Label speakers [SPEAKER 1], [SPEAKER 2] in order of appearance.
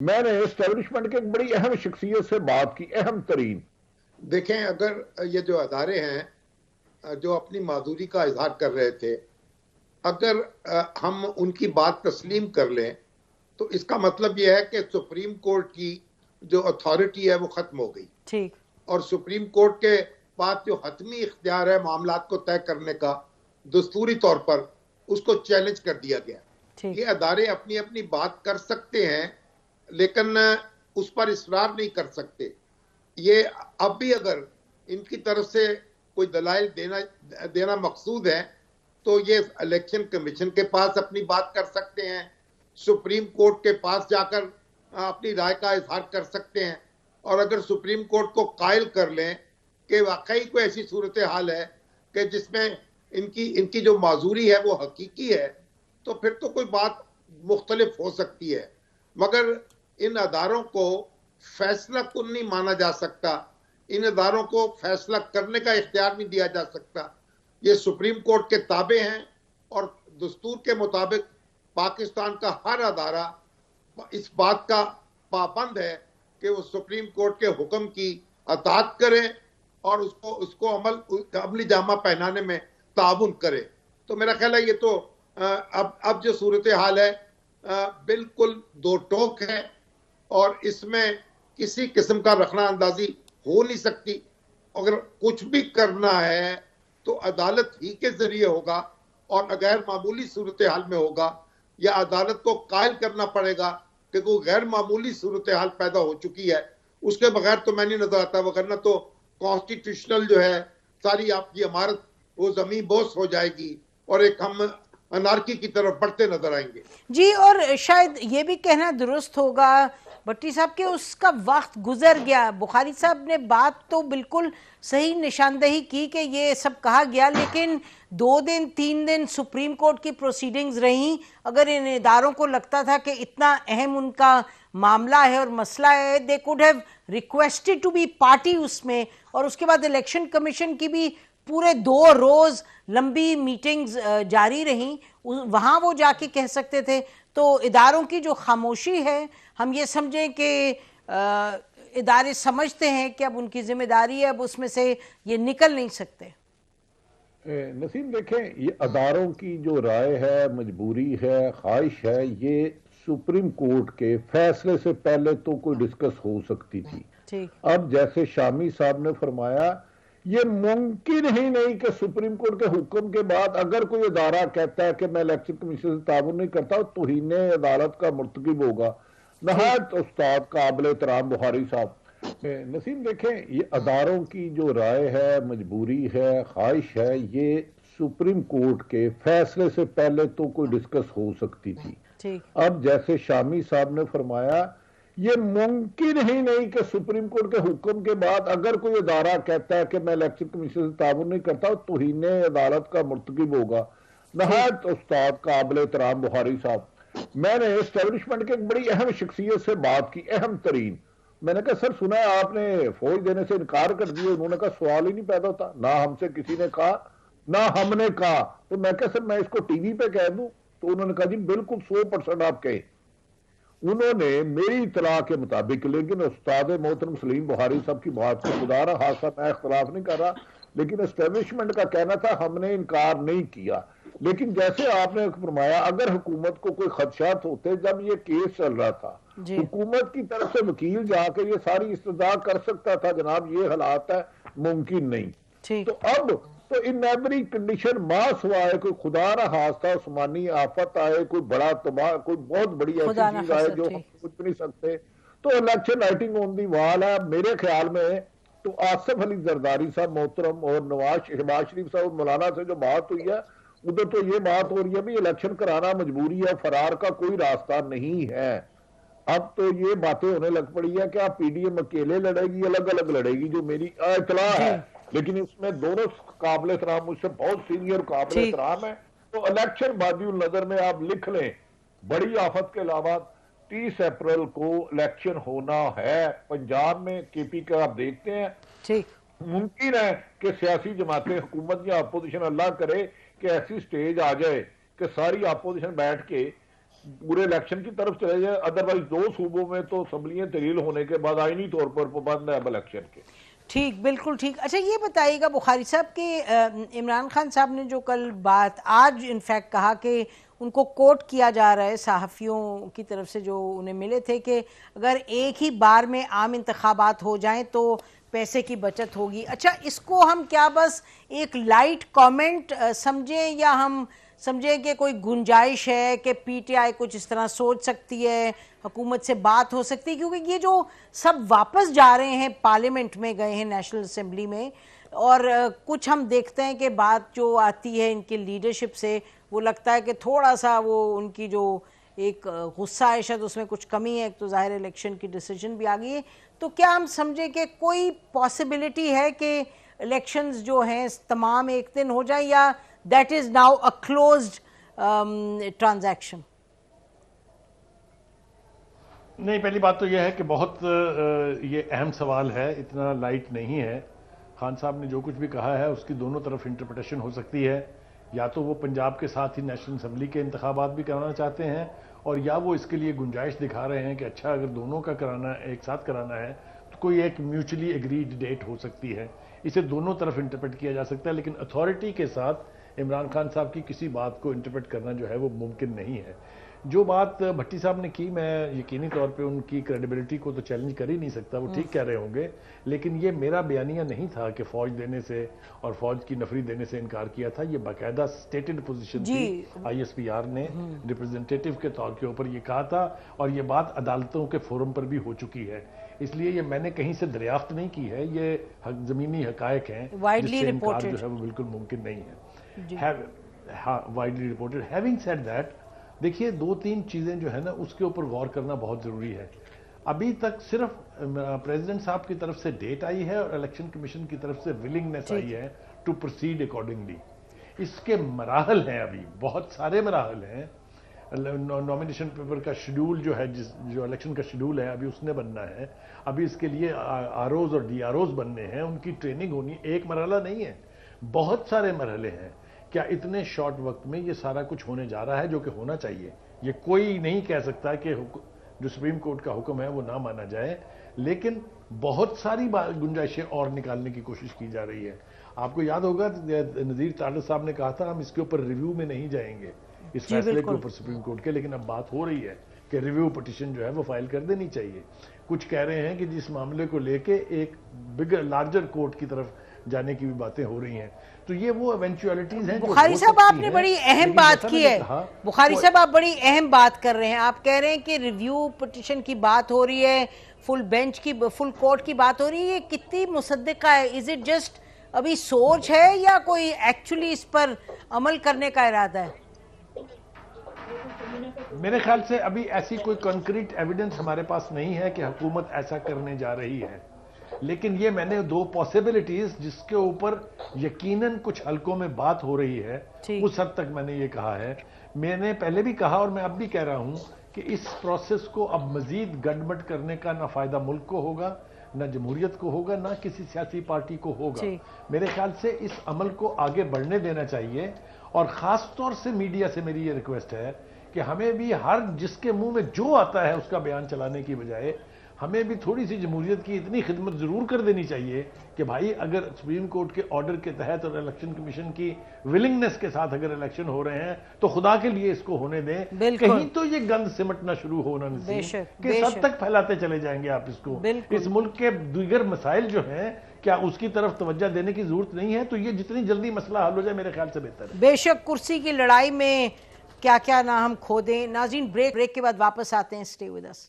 [SPEAKER 1] میں نے اسٹیبلشمنٹ کے ایک بڑی اہم شخصیت سے بات کی، اہم ترین۔
[SPEAKER 2] دیکھیں، اگر یہ جو ادارے ہیں جو اپنی معذوری کا اظہار کر رہے تھے، اگر ہم ان کی بات تسلیم کر لیں تو اس کا مطلب یہ ہے کہ سپریم کورٹ کی جو اتھارٹی ہے وہ ختم ہو گئی،
[SPEAKER 3] ٹھیک،
[SPEAKER 2] اور سپریم کورٹ کے پاس جو حتمی اختیار ہے معاملات کو طے کرنے کا دستوری طور پر، اس کو چیلنج کر دیا گیا۔
[SPEAKER 3] ٹھیک،
[SPEAKER 2] یہ ادارے اپنی اپنی بات کر سکتے ہیں لیکن اس پر اصرار نہیں کر سکتے۔ یہ اب بھی اگر ان کی طرف سے کوئی دلائل دینا مقصود ہے تو یہ الیکشن کمیشن کے پاس اپنی بات کر سکتے ہیں، سپریم کورٹ کے پاس جا کر اپنی رائے کا اظہار کر سکتے ہیں، اور اگر سپریم کورٹ کو قائل کر لیں کہ واقعی کوئی ایسی صورتحال ہے کہ جس میں ان کی جو معذوری ہے وہ حقیقی ہے، تو پھر تو کوئی بات مختلف ہو سکتی ہے۔ مگر ان اداروں کو فیصلہ کن نہیں مانا جا سکتا، ان اداروں کو فیصلہ کرنے کا اختیار نہیں دیا جا سکتا۔ یہ سپریم کورٹ کے تابع ہیں، اور دستور کے مطابق پاکستان کا ہر ادارہ اس بات کا پابند ہے کہ وہ سپریم کورٹ کے حکم کی اطاعت کرے اور اس کو عملی جامہ پہنانے میں تعاون کرے۔ تو میرا خیال ہے یہ تو اب جو صورتحال ہے بالکل دو ٹوک ہے، اور اس میں کسی قسم کا رخنہ اندازی ہو نہیں سکتی۔ اگر کچھ بھی کرنا ہے تو عدالت ہی کے ذریعے ہوگا، اور غیر معمولی صورتحال میں ہوگا، یا عدالت کو قائل کرنا پڑے گا کہ کوئی غیر معمولی صورتحال پیدا ہو چکی ہے۔ اس کے بغیر تو میں نہیں نظر آتا، وگرنہ تو کانسٹیٹیوشنل جو ہے ساری آپ کی عمارت وہ زمین بوس ہو جائے گی، اور ایک ہم انارکی کی طرف بڑھتے نظر آئیں گے۔
[SPEAKER 3] جی، اور شاید یہ بھی کہنا درست ہوگا بھٹی صاحب کہ اس کا وقت گزر گیا۔ بخاری صاحب نے بات تو بالکل صحیح نشاندہی کی کہ یہ سب کہا گیا، لیکن 2 دن 3 دن سپریم کورٹ کی پروسیڈنگز رہیں۔ اگر ان اداروں کو لگتا تھا کہ اتنا اہم ان کا معاملہ ہے اور مسئلہ ہے، they could have requested to be party اس میں، اور اس کے بعد الیکشن کمیشن کی بھی پورے 2 روز لمبی میٹنگز جاری رہیں، وہاں وہ جا کے کہہ سکتے تھے۔ تو اداروں کی جو خاموشی ہے، ہم یہ سمجھیں کہ ادارے سمجھتے ہیں کہ اب ان کی ذمہ داری ہے، اب اس میں سے یہ نکل نہیں سکتے۔
[SPEAKER 1] نسیم دیکھیں، یہ اداروں کی جو رائے ہے، مجبوری ہے، خواہش ہے، یہ سپریم کورٹ کے فیصلے سے پہلے تو کوئی ڈسکس ہو سکتی تھی۔
[SPEAKER 3] ٹھیک،
[SPEAKER 1] اب جیسے شامی صاحب نے فرمایا، یہ ممکن ہی نہیں کہ سپریم کورٹ کے حکم کے بعد اگر کوئی ادارہ کہتا ہے کہ میں الیکشن کمیشن سے تعاون نہیں کرتا، توہین عدالت کا مرتکب ہوگا۔ نہایت استاد قابل احترام بخاری صاحب۔ نسیم دیکھیں، یہ اداروں کی جو رائے ہے، مجبوری ہے، خواہش ہے، یہ سپریم کورٹ کے فیصلے سے پہلے تو کوئی ڈسکس ہو سکتی تھی۔
[SPEAKER 3] ٹھیک،
[SPEAKER 1] اب جیسے شامی صاحب نے فرمایا، یہ ممکن ہی نہیں کہ سپریم کورٹ کے حکم کے بعد اگر کوئی ادارہ کہتا ہے کہ میں الیکشن کمیشن سے تعاون نہیں کرتا، توہین عدالت کا مرتکب ہوگا۔ نہایت استاد قابل احترام بخاری صاحب۔ میں نے اسٹیبلشمنٹ کے ایک بڑی اہم شخصیت سے بات کی، اہم ترین۔ میں نے کہا سر سنا ہے آپ نے فوج دینے سے انکار کر دیا۔ انہوں نے کہا سوال ہی نہیں پیدا ہوتا، نہ ہم سے کسی نے کہا نہ ہم نے کہا۔ تو میں کہا سر میں اس کو ٹی وی پہ کہہ دوں؟ تو انہوں نے کہا جی بالکل 100% آپ کہیں۔ انہوں نے میری اطلاع کے مطابق، لیکن استاد محترم سلیم بخاری صاحب کی بات کو خدا رہا خاصہ میں اختلاف نہیں کر رہا، لیکن اسٹیبلشمنٹ کا کہنا تھا ہم نے انکار نہیں کیا۔ لیکن جیسے آپ نے فرمایا، اگر حکومت کو کوئی خدشات ہوتے، جب یہ کیس چل رہا تھا
[SPEAKER 3] جی،
[SPEAKER 1] حکومت کی طرف سے وکیل جا کے یہ ساری استدعا کر سکتا تھا، جناب یہ حالات ہے، ممکن نہیں۔
[SPEAKER 3] ٹھیک،
[SPEAKER 1] تو اب تو ان ایوری کنڈیشن ماس ہوا ہے، کوئی خدا نہ خواستہ عثمانی آفت آئے، کوئی بڑا تباہ، کوئی بہت بڑی ایسی
[SPEAKER 3] خدا نہ
[SPEAKER 1] چیز آئے جو
[SPEAKER 3] خواستہ،
[SPEAKER 1] ہم
[SPEAKER 3] ٹھیک،
[SPEAKER 1] سوچ نہیں سکتے، تو الیکشن رائٹنگ آن دی وال ہے میرے خیال میں۔ تو آصف علی زرداری صاحب محترم اور شہباز شریف صاحب مولانا سے جو بات ہوئی ہے، ادھر تو یہ بات ہو رہی ہے بھی الیکشن کرانا مجبوری ہے، فرار کا کوئی راستہ نہیں ہے۔ اب تو یہ باتیں ہونے لگ پڑی ہے کہ آپ پی ڈی ایم اکیلے لڑے گی، الگ الگ لڑے گی، جو میری اطلاع
[SPEAKER 3] جی،
[SPEAKER 1] ہے، لیکن اس میں دونوں قابل احترام، مجھ سے بہت سینئر قابل
[SPEAKER 3] ٹھیک،
[SPEAKER 1] احترام ہے۔ تو الیکشن بادی النظر میں آپ لکھ لیں، بڑی آفت کے علاوہ 30 اپریل کو الیکشن ہونا ہے پنجاب میں۔ کے پی کا آپ دیکھتے ہیں،
[SPEAKER 3] ٹھیک،
[SPEAKER 1] ممکن ہے کہ سیاسی جماعتیں، حکومت یا اپوزیشن، اللہ کرے کہ ایسی سٹیج آ جائے کہ ساری اپوزیشن بیٹھ کے پورے الیکشن کی طرف چلے جائیں. ادروائز 2 صوبوں میں تو اسمبلیاں تحلیل ہونے کے بعد آئینی طور پر پابند ہے اب الیکشن کے.
[SPEAKER 3] ٹھیک، بالکل ٹھیک. اچھا یہ بتائیے گا بخاری صاحب کہ عمران خان صاحب نے جو کل بات آج انفیکٹ کہا کہ ان کو کوٹ کیا جا رہا ہے صحافیوں کی طرف سے جو انہیں ملے تھے کہ اگر ایک ہی بار میں عام انتخابات ہو جائیں تو پیسے کی بچت ہوگی. اچھا اس کو ہم کیا بس ایک لائٹ کامنٹ سمجھیں یا ہم سمجھیں کہ کوئی گنجائش ہے کہ پی ٹی آئی کچھ اس طرح سوچ سکتی ہے, حکومت سے بات ہو سکتی ہے, کیونکہ یہ جو سب واپس جا رہے ہیں پارلیمنٹ میں گئے ہیں نیشنل اسمبلی میں, اور کچھ ہم دیکھتے ہیں کہ بات جو آتی ہے ان کی لیڈرشپ سے وہ لگتا ہے کہ تھوڑا سا وہ ان کی جو ایک غصہ ہے شاید اس میں کچھ کمی ہے. ایک تو ظاہر الیکشن کی ڈیسیجن بھی آ گئی ہے, تو کیا ہم سمجھیں کہ کوئی پاسبلٹی ہے کہ الیکشنز جو ہیں تمام ایک دن ہو جائیں یا that is now a closed transaction?
[SPEAKER 4] نہیں, پہلی بات تو یہ ہے کہ بہت یہ اہم سوال ہے, اتنا لائٹ نہیں ہے. خان صاحب نے جو کچھ بھی کہا ہے اس کی دونوں طرف انٹرپریٹیشن ہو سکتی ہے. یا تو وہ پنجاب کے ساتھ ہی نیشنل اسمبلی کے انتخابات بھی کرانا چاہتے ہیں, اور یا وہ اس کے لیے گنجائش دکھا رہے ہیں کہ اچھا اگر دونوں کا کرانا ایک ساتھ کرانا ہے تو کوئی ایک میوچلی ایگریڈ ڈیٹ ہو سکتی ہے. اسے دونوں طرف انٹرپریٹ کیا جا سکتا ہے, لیکن اتھارٹی کے ساتھ عمران خان صاحب کی کسی بات کو انٹرپریٹ کرنا جو ہے وہ ممکن نہیں ہے. جو بات بھٹی صاحب نے کی, میں یقینی طور پہ ان کی کریڈیبلٹی کو تو چیلنج کر ہی نہیں سکتا, وہ ٹھیک کہہ رہے ہوں گے, لیکن یہ میرا بیانیہ نہیں تھا کہ فوج دینے سے اور فوج کی نفری دینے سے انکار کیا تھا. یہ باقاعدہ سٹیٹڈ پوزیشن تھی, آئی ایس پی آر نے ریپرزنٹیٹیو کے طور کے اوپر یہ کہا تھا, اور یہ بات عدالتوں کے فورم پر بھی ہو چکی ہے. اس لیے یہ میں نے کہیں سے دریافت نہیں کی ہے, یہ زمینی حقائق ہیں جس سے انکار جو ہے وہ بالکل ممکن نہیں ہے. Widely reported. Having said that, دیکھیے 2-3 چیزیں جو ہے نا اس کے اوپر غور کرنا بہت ضروری ہے. ابھی تک صرف پریزیڈنٹ صاحب کی طرف سے ڈیٹ آئی ہے اور الیکشن کمیشن کی طرف سے ولنگنیس آئی ہے ٹو پروسیڈ اکارڈنگلی. اس کے مراحل ہیں, ابھی بہت سارے مراحل ہیں. نامینیشن پیپر کا شیڈول جو ہے, جو الیکشن کا شیڈول ہے ابھی اس نے بننا ہے. ابھی اس کے لیے آر اوز اور ڈی آر اوز بننے ہیں, ان کی ٹریننگ ہونی. ایک مرحلہ نہیں ہے, بہت سارے مرحلے ہیں. کیا اتنے شارٹ وقت میں یہ سارا کچھ ہونے جا رہا ہے جو کہ ہونا چاہیے؟ یہ کوئی نہیں کہہ سکتا کہ جو سپریم کورٹ کا حکم ہے وہ نہ مانا جائے, لیکن بہت ساری گنجائشیں اور نکالنے کی کوشش کی جا رہی ہے. آپ کو یاد ہوگا نذیر تاڈر صاحب نے کہا تھا ہم اس کے اوپر ریویو میں نہیں جائیں گے اس فیصلے کے اوپر سپریم کورٹ کے, لیکن اب بات ہو رہی ہے کہ ریویو پٹیشن جو ہے وہ فائل کر دینی چاہیے. کچھ کہہ رہے ہیں کہ جس معاملے کو لے کے ایک بگر لارجر کورٹ کی طرف جانے کی بھی باتیں ہو رہی ہیں. تو یہ وہ ایونچوالٹیز ہیں.
[SPEAKER 3] بخاری صاحب آپ نے بڑی اہم بات کی ہے, بخاری صاحب آپ بڑی اہم بات کر رہے ہیں. آپ کہہ رہے ہیں کہ ریویو پٹیشن کی بات ہو رہی ہے, فل بینچ کی, فل کورٹ کی بات ہو رہی ہے. یہ کتنی مصدقہ ہے؟ از اٹ جسٹ ابھی سوچ ہے یا کوئی ایکچولی اس پر عمل کرنے کا ارادہ ہے؟
[SPEAKER 4] میرے خیال سے ابھی ایسی کوئی کنکریٹ ایویڈنس ہمارے پاس نہیں ہے کہ حکومت ایسا کرنے جا رہی ہے, لیکن یہ میں نے 2 پاسبلٹیز جس کے اوپر یقیناً کچھ حلقوں میں بات ہو رہی ہے اس حد تک میں نے یہ کہا ہے. میں نے پہلے بھی کہا اور میں اب بھی کہہ رہا ہوں کہ اس پروسیس کو اب مزید گڑبڑ کرنے کا نہ فائدہ ملک کو ہوگا, نہ جمہوریت کو ہوگا, نہ کسی سیاسی پارٹی کو ہوگا. میرے خیال سے اس عمل کو آگے بڑھنے دینا چاہیے, اور خاص طور سے میڈیا سے میری یہ ریکویسٹ ہے کہ ہمیں بھی ہر جس کے منہ میں جو آتا ہے اس کا بیان چلانے کی بجائے ہمیں بھی تھوڑی سی جمہوریت کی اتنی خدمت ضرور کر دینی چاہیے کہ بھائی اگر سپریم کورٹ کے آرڈر کے تحت اور الیکشن کمیشن کی ولنگنس کے ساتھ اگر الیکشن ہو رہے ہیں تو خدا کے لیے اس کو ہونے دیں. کہیں تو یہ گند سمٹنا شروع ہونا نہیں کہ سب تک پھیلاتے چلے جائیں گے آپ اس کو. اس ملک کے دیگر مسائل جو ہیں کیا اس کی طرف توجہ دینے کی ضرورت نہیں ہے؟ تو یہ جتنی جلدی مسئلہ حل ہو جائے میرے خیال سے بہتر ہے.
[SPEAKER 3] بے شک کرسی کی لڑائی میں کیا کیا نہ ہم کھو دیں. ناظرین بریک کے بعد واپس آتے ہیں. Stay with us.